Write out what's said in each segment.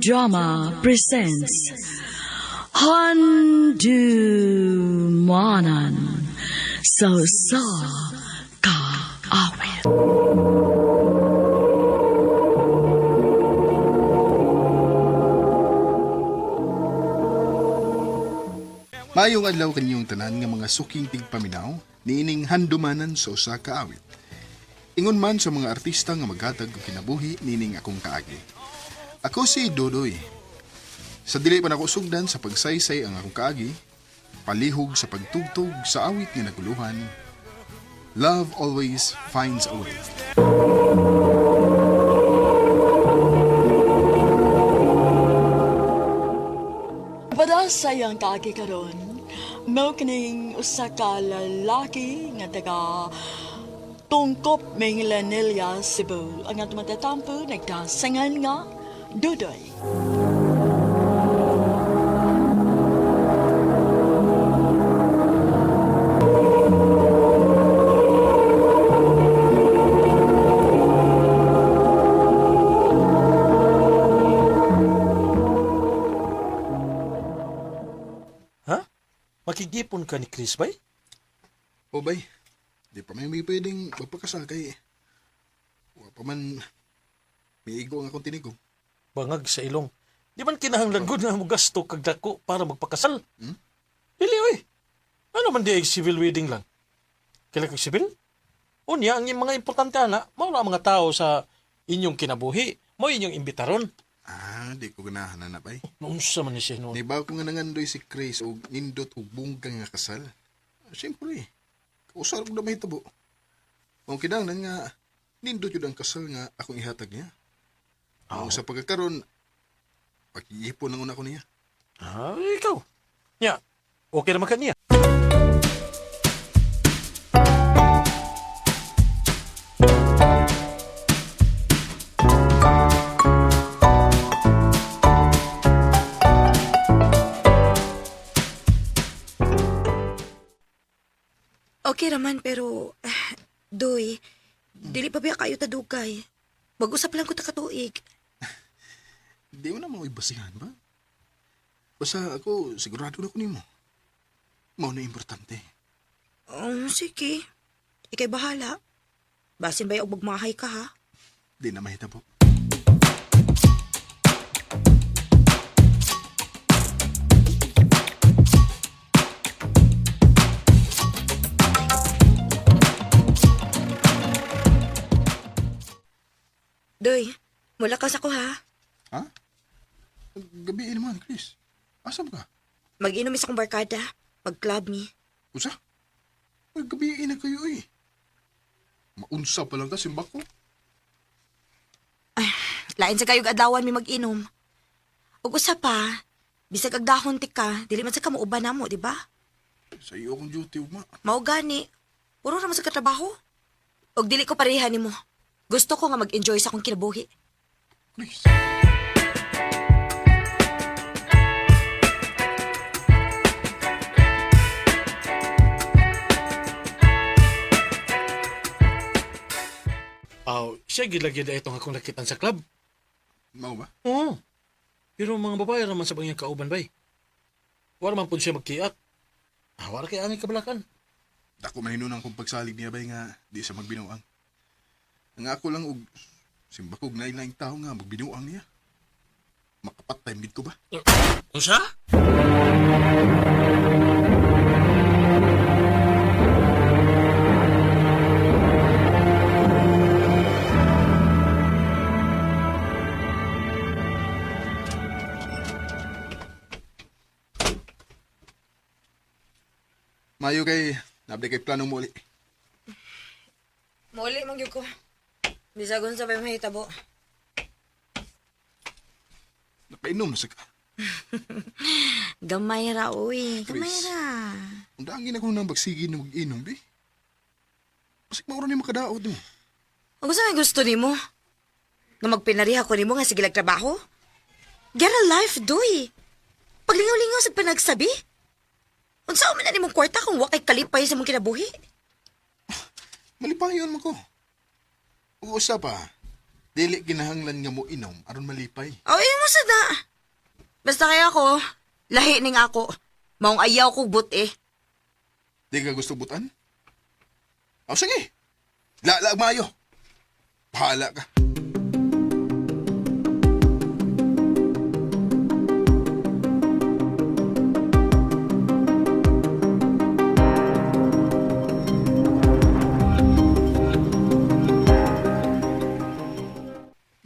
Drama presents Handumanan So Ka Awit. Mayong adlaw kanyong tanan nga mga suking tigpaminaw, niining handumanan sa usa ka awit. Ingon man sa mga artista nga maghatag og kinabuhi nining akong kaagi. Ako si Dodoy. Sa dili pa nako sugdan sa pagsaysay ang akong kaagi, palihog sa pagtugtog sa awit nga naguluhan, Love Always Finds a Way. Padasayang kagi karon, mao kining usa ka lalaki nga taga Tungkop Minglanilla, Cebu. Ang atong matatampo nagdasangan nga Dudoy. Makigipon ka ni Chris, bay? O bay, di pa may pwedeng magpakasal kay wa pa man may igo ang akong tinigong. Bangag sa ilong. Di man kinahanglan gud na mo gasto kag dako para magpakasal? Hmm? Dili, oy. Ano man di civil wedding lang? Kailan kag civil? Unya, ang mga importante na, mao na ang mga tao sa inyong kinabuhi. Mao inyong imbitaron. Di ko ganahan na bay. Naunsa man ni siya noon. Nibaw ko nga nangandoy si Chris o nindot o bungkang nga kasal. Siyempre, kausar ko na mahitabo. Kung kinahanglan nga, nindot yun ang kasal nga akong ihatag niya. Ang sa pagkakaroon, pag-iipon lang una ko niya. Ikaw. Nya, okay naman ka niya. Okay raman, pero, Doy, dili pa biya kayo tadugay. Mag-usap lang ko ta katuig. Di mo na mo ibasihan ba? Basta ako, sigurado na ko nimo. Mao na importante. Sige. Ikay bahala. Basin ba yung magmahay ka, ha? Di na mahitabo. Doy, mula ka sa ko, ha? Ha? Gabiin naman, Chris. Asa ka? Mag-inom isa kong barkada. Mag-club me. Usa? Gabiin na kayo eh. Maunsa pa lang ka, simbak ko. Lain sa kayong adlawan mi mag-inom. Ug usa pa, bisag ag dahon ti ka, dili man sa kamuuban namo, di ba? Sa iyo akong duty, ugma. Mao gani. Puro ra man sa katrabaho. Og dili ko pareha nimo. Gusto ko nga mag-enjoy sa akong kinabuhi. Chris. Siya gilagyan na itong akong nakitan sa club. Mao ba? Oo. Pero mga babae naman sa banyang kauban, bay. Wala man po siya magkiat. Wala kay angin kabalakan. Dako mahinunang kong pagsalig niya bay nga di sa magbinuang. Ang ako lang og simbakog na ilang tao nga magbinuang niya. Makapatay mid ko ba? Ano siya? Mayo kay nabdi kay plano mo uli. Muli man gyud ko. Bisagon sa may mahitabo. Napainom na sa ka. Gamay ra, uy. Gamay Chris. ra. Ang daangin ako nang bagsigi na mag-inom, be. Pasik maura ni makadaot mo. Ang gusto nimo? Nga magpinariha ko nimo nga sige trabaho? Get a life, doy. Paglingaw-lingaw sa panagsabi? Unsa man na nimong kwarta kung wakay kalipay sa mong kinabuhi? Malipayon mo ko. Usa pa. Dili kinahanglan nga mo inom aron malipay. O, mo sa da. Basta kaya ako, lahi ning ako. Maong ayaw ko but Di ka gusto butan? O sige. Laag maayo. Bahala ka.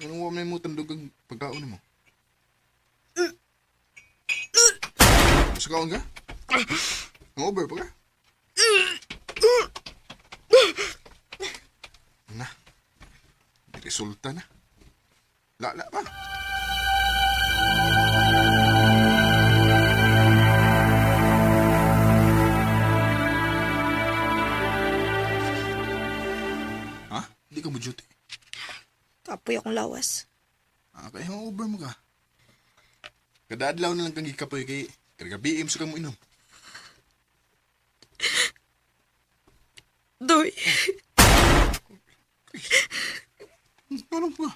Anong wala mo tandog ang pagkaon mo? Sa kaon ka? Ang over pa ka? Na. May resulta na. Lala pa. Ha? Di ka mo duty? Kapoy akong lawas. Kaya hangover mo ka. Kada adlaw na lang kang gikapoy kay karga-BM sa kang mo inom. Doy, Anong ka?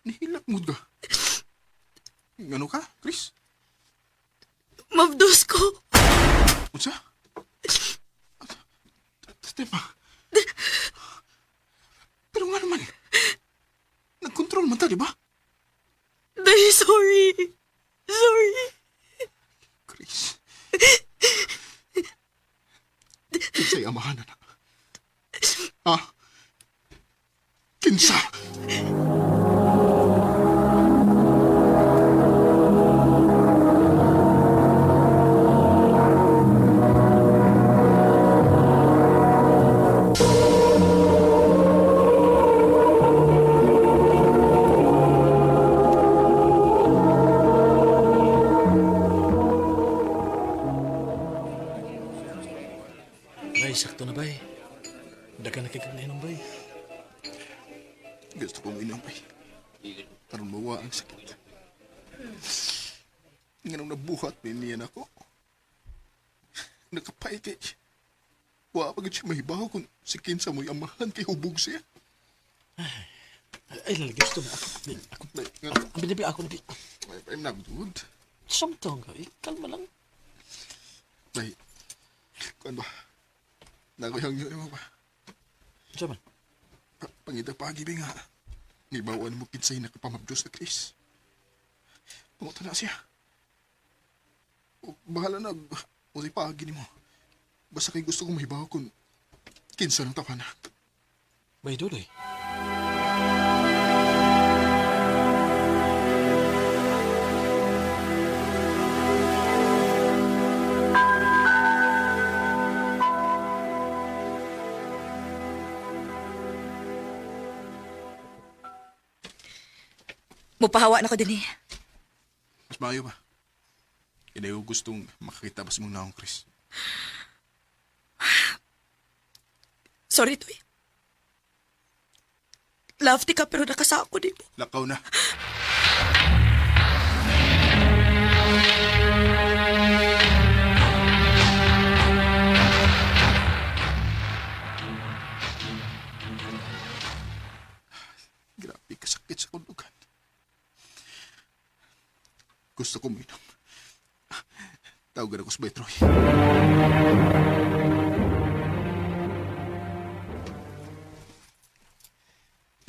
Nihilak mo ka. Ano ka, Chris? mabdos ko. Unsa? Stepa. Pero nga naman. Nag-control man ta, di ba? Doy, sorry. Sorry. Chris. Kinsa'y amahan na. Ah? Kinsa? Bay, sakto na bay. Dagan na kikag na inom bay. Gusto kong inom ay. Para mawa ang sakit. Nga nung nabuhat niyan ako. Nakapay kay. Wa pagod siya mahibaw kung si Kinsa mo'y amahan kay hubog siya. Ay, lalagay gusto mo. Ako, Nay, nga, ang binibi ako nabi. I'm not good. Samtang ka, kalma lang. Nay, kuan ba? Nakuyang nyo mo ba? Diyan man. Pangita pagi ba nga. Ngibawan mo Kinsay nakapamabdos na Chris. Panguta na siya. Bahala na. Usi pagi ni mo. Basta kay gusto kong mahibaw kung Kinsa ng tawa na. Bay, duloy. Mupahawa na ko din eh. Mas maayo ba? Hindi ko gustong makakita ba sa mong naong Chris. Sorry, Toy. Love ti ka pero nakasako din mo. Lakaw na. Grabe kasakit sa kulugan. Gusto ko minom. Tawagan ako sa Betroy.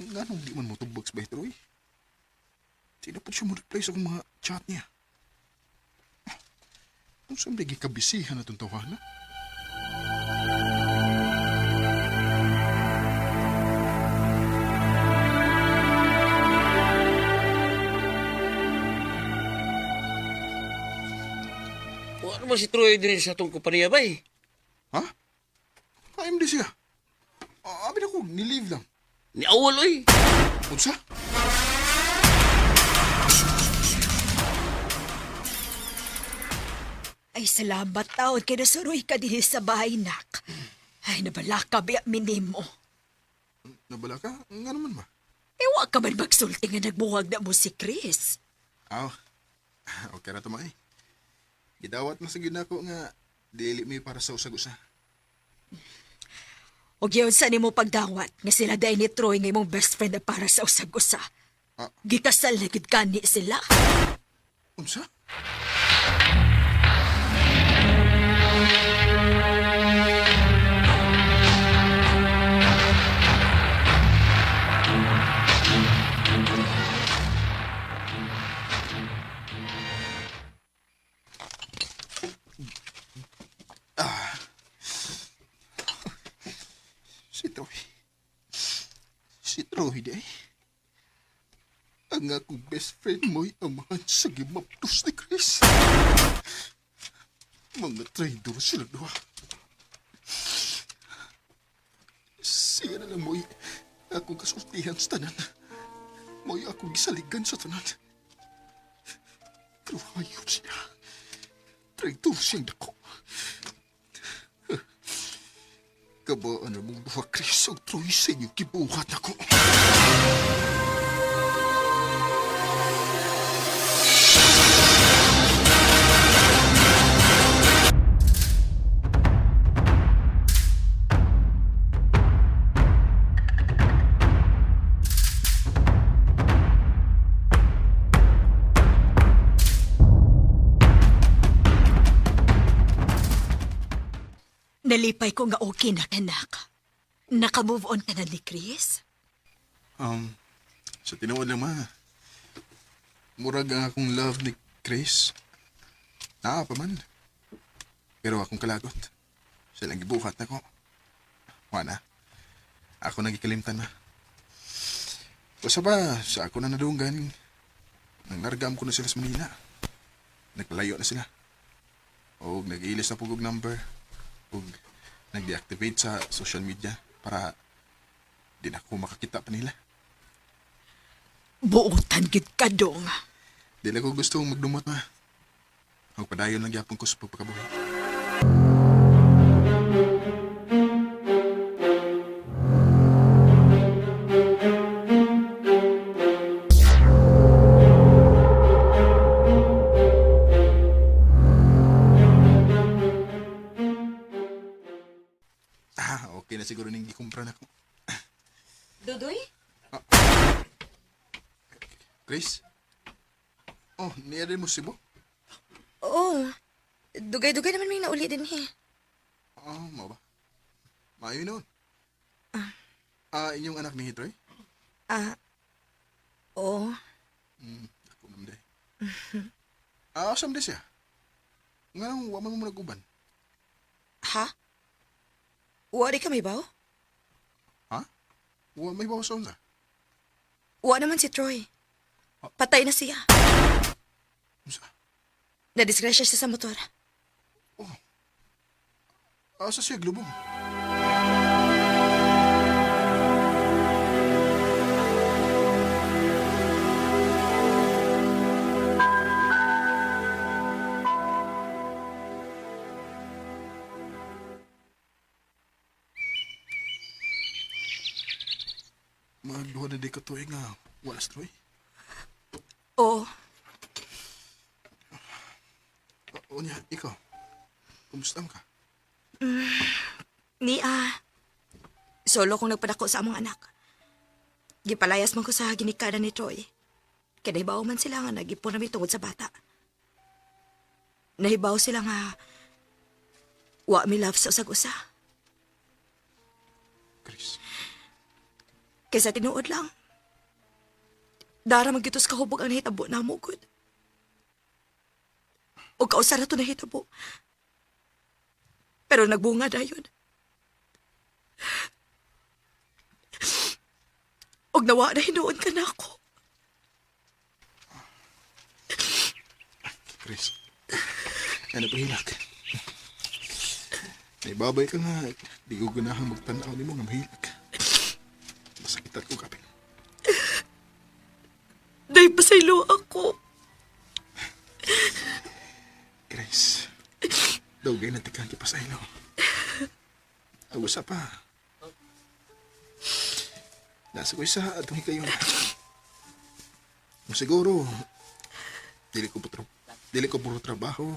Nga nung di man mo tubag sa Betroy. Sino pa siya mo reply sa akong mga chat niya? Kung saan lagi kabisihan na itong tawanan? Ano ba si Troy din sa itong kumpanya ba eh? Ha? Kaim di siya. Abi na ko, nilive lang. Ni awal oy. Unsa? Ay, salamat taon kay nasuroy ka dihi sa bahay, nak. Ay, nabala ka biya minimo. Nabala ka? Nga naman ba? Ewa ka man magsulti nga nagbuwag na mo si Chris. Aw. Okay na to ma eh. Gidawat na sa ginako nga dili mi para sa usag-usa. O giyon sa nimo pagdawat nga sila day ni Troy nga imong best friend na para sa usag-usa. Ah. Gikasal na gid kani sila. Unsa? Si Troy. Si Troy day. Ang akong best friend mo'y amahan sa gimaptos ni Chris. Mga traidor sila duha. Siya na lang mo'y akong kasultihan sa tanan. Mo'y akong gisaligan sa tanan. Pero ayaw siya. Traidor siyang dako. Kabaan na mong duha, Chris, o Troy sa inyo kibuhat ako. Nalipay ko nga okay na kanak. Naka-move on ka na ni Chris? Sa tinuod lang, ma. Murag ang akong love ni Chris. Naa pa man. Pero akong kalagot. Siya lang gibuhat ako. Wala. Ako nagikalimtan na. Basta ba, sa ako na nadunggan, nang nargam ko na sila sa Manila. Nagpalayo na sila. O nag-iilis na pugog number. O nag-deactivate sa social media para di na ako makakita pa nila. Buutan gid ka dong. Di lang ko gusto magdumot, ma. Magpadayon lang yapon ko sa pagpakabuhi. Okay na siguro ning gikumpra na ko. Dudoy? Chris? Oh, niya din mo Cebu? Oo. Dugay-dugay naman may nauli din eh. Mo ba? Maayo noon. Inyong anak ni Troy? Oo. Ako naman day. Asam day siya? Nga nang waman mo naguban. Ha? Wari ka may baw? Ha? May bawas sa unsa? Wa naman si Troy. Patay na siya. Unsa? Nadisgrasya siya sa motor. Asa siya glubong? Magluha na di ka tuwing nga walas Troy. Oo. O niya, ikaw. Kumusta ka? Solo kong nagpadako sa among anak. Gipalayas man ko sa ginikada ni Troy. Kaya nahibaw man sila nga nagipon namin tungod sa bata. Nahibaw sila nga wa mi love sa usag-usa. Chris. Kaysa tinuod lang. Dara magitos kahubog ang nahitabo na mo, good. O kausara to nahitabo. Pero nagbunga na yun. Og nawa na hinuon ka na ako. Chris. Ano pa hilak? Naibabay ka nga. Di ko ganahang magtanaw ni mo nga mahilak. Masakitan ko kapin. Dahil pasaylo ako. Grace. Dawgay na tikan ki pasaylo. Agusa pa. Nasa ko isa atong hikayon. Siguro, dili ko puro trabaho.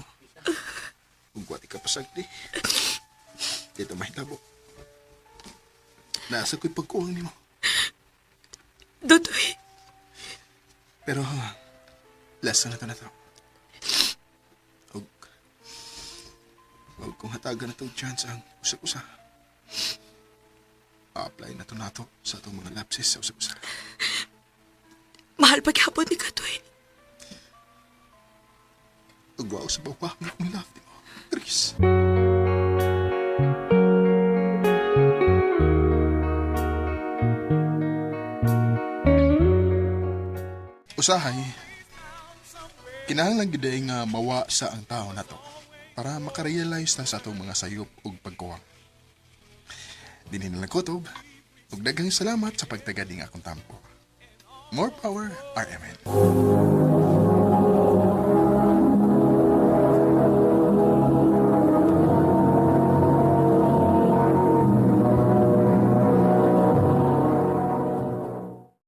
Kung kuwati ka pasagdi. Dito mahitabo. nasa ko'y pagkuwang nimo. Dudoy, Pero, last na to. Huwag kong hatagan na itong chance ang usap-usa. A-apply na to nato sa itong mga lapses sa usap-usa. mahal paghapon ni Katoy. Ugwaw sa bawah ng akong love mo, Chris. Usahay, kinahanglan gyud nga mawa sa ang tao na to para makarealize na sa atong mga sayop ug pagkuwang. Dinhi na lang kutob, ug daghang salamat sa pagtagad ning akong tampo. More power, RMN.